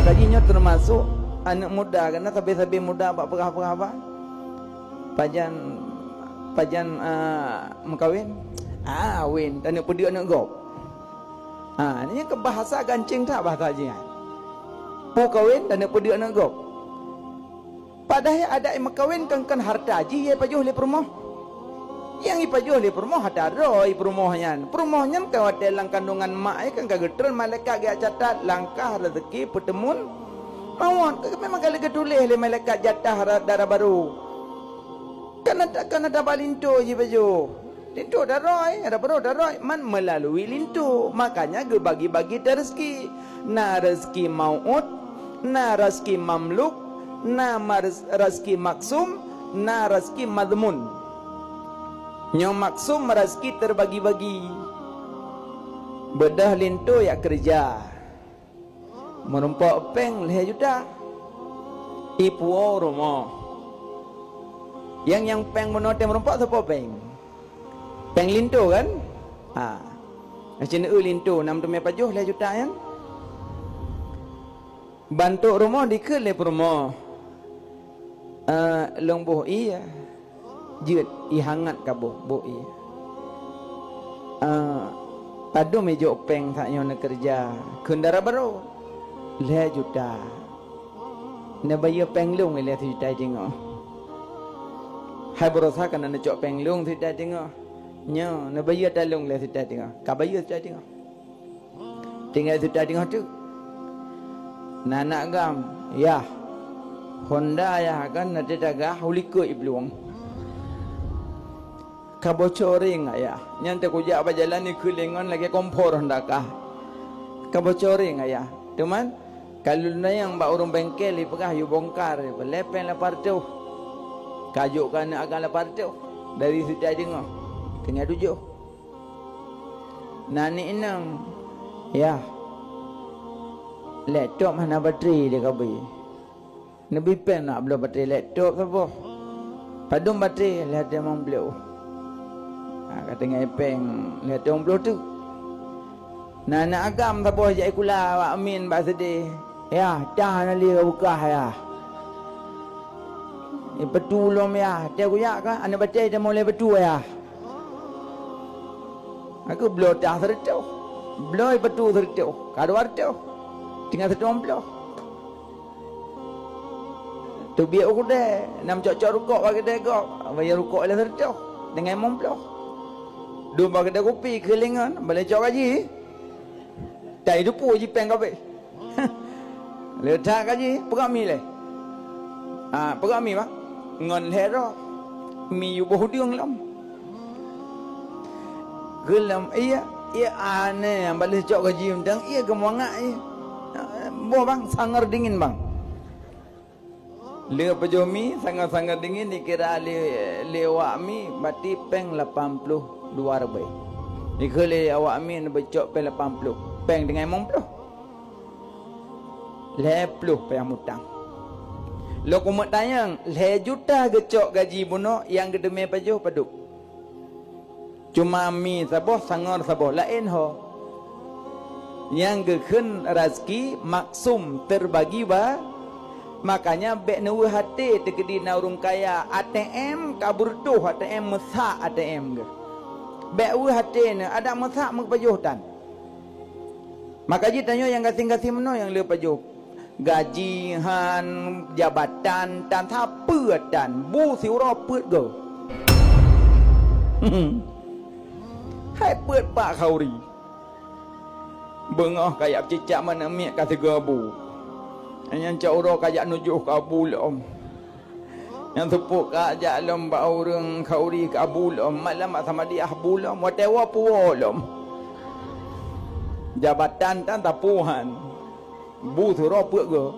Makanya termasuk anak muda kan, tapi muda apa apa pajan mengkawin win dan nak pedi anak gop. Ini ke bahasa gancing tak bahasa haji. Pu kawin dan nak pedi anak gop. Padahal ada yang mengkawin kan harta haji ya pajuh le permoh. Yang ipajuh le permoh ada roi permohnya. Permohnya kan dalam kandungan mak kan kagetrel malaikat dia catat langkah rezeki pertemuan. Mawon memang kalau ketulis le malaikat jatah darah baru. Kan ada balinto je baju. Linto daroi, ada baru daroi man melalui linto. Makanya ge bagi-bagi rezeki. Na rezeki maut, na rezeki mamluk, na rezeki maksum, na rezeki madmun. Yang maksum rezeki terbagi-bagi. Bedah linto ya kerja. Merumpak peng leh juta. Ipu rumah. Yang peng menotem merumpak siapa peng? Peng linto kan? Macam linto 6 tu pajuh leh juta kan? Bantu rumah dikit leh rumah. Long boh iya. Jut hangat kabuh bo iya. Padu mejo peng tak nyon kerja. Kendara baru. Leh juta. Ne bayar penglung le juta tengok. Hai berosa kan ne cok penglung juta tengok. Nyo ne bayar talung le juta tengok. Ka bayar juta tengok. Tinggal juta tengok tu. Nanak gam ya. Honda ya kan ada daga huliko ibluang. Ka bocoring ya. Nyante kujak apa jalan ni kelingon lagi kompor hendak kah. Ka bocoring ya. Teman kalau yang mbak urung bengkel ni pegah you bongkar lepen lapar tu. Kajuk kan agak lapar tu. Dari situ dengar. Tengah 7. Nani enam. Ya. Laptop mana bateri dia kabe. Nabi pen nak beli bateri laptop apa? Padum bateri lihat dia mau beli. Kata dengan epeng lihat dia mau beli tu. Nana agam tak boleh jadi kula awak amin bak sedih. Ya, dah nak lihat buka ya. Petulom ya, dia kuyak kan anak baca dia mulai betul ya. Aku belum dah tertu. Belum betul tertu. Kado artu. Tinggal tertu belum. Tu biar aku deh, nam cocok rukuk bagi dia kok. Bayar rukuk lah tertu. Dengan momplo. Dua bagi dia kopi kelingan, boleh cok gaji. Tak itu pun je peng kabe. Letak gaji, perami le. Perami pak. Ngon hero. Mi yu boh diung lam. Gelam iya aneh boleh cok gaji undang iya gemangak iya. Boh bang sangar dingin bang. Le pejomi sangat-sangat dingin dikira lewak mi bati peng 82 rupiah. Dikele awak mi becok peng 80. Peng dengan 50. Lepluh payah mutang. Lo kumat tayang, le juta gecok gaji buno yang gedeme pajuh paduk. Cuma mi saboh sangar saboh lain ho. Yang geken rezeki maksum terbagi ba. Makanya bek nu hati tegedi na urung kaya ATM kabur tuh ATM mesak ATM ge. Bek hati ne ada mesak mek pajuh tan. Maka ji tanya yang gasing-gasing mana yang le pajuh. Gajian, jabatan, dan apa dan bu siura put go. Hai put pak kauri. Bengah kayak cicak mana miak kata gabu. Yang cak uro kayak nujuh kabul om. Yang tepuk kayak lom ba orang kauri kabul om. Malam sama dia bul om. Watewa puol om. Jabatan tan tapuhan. Bu thuro put go.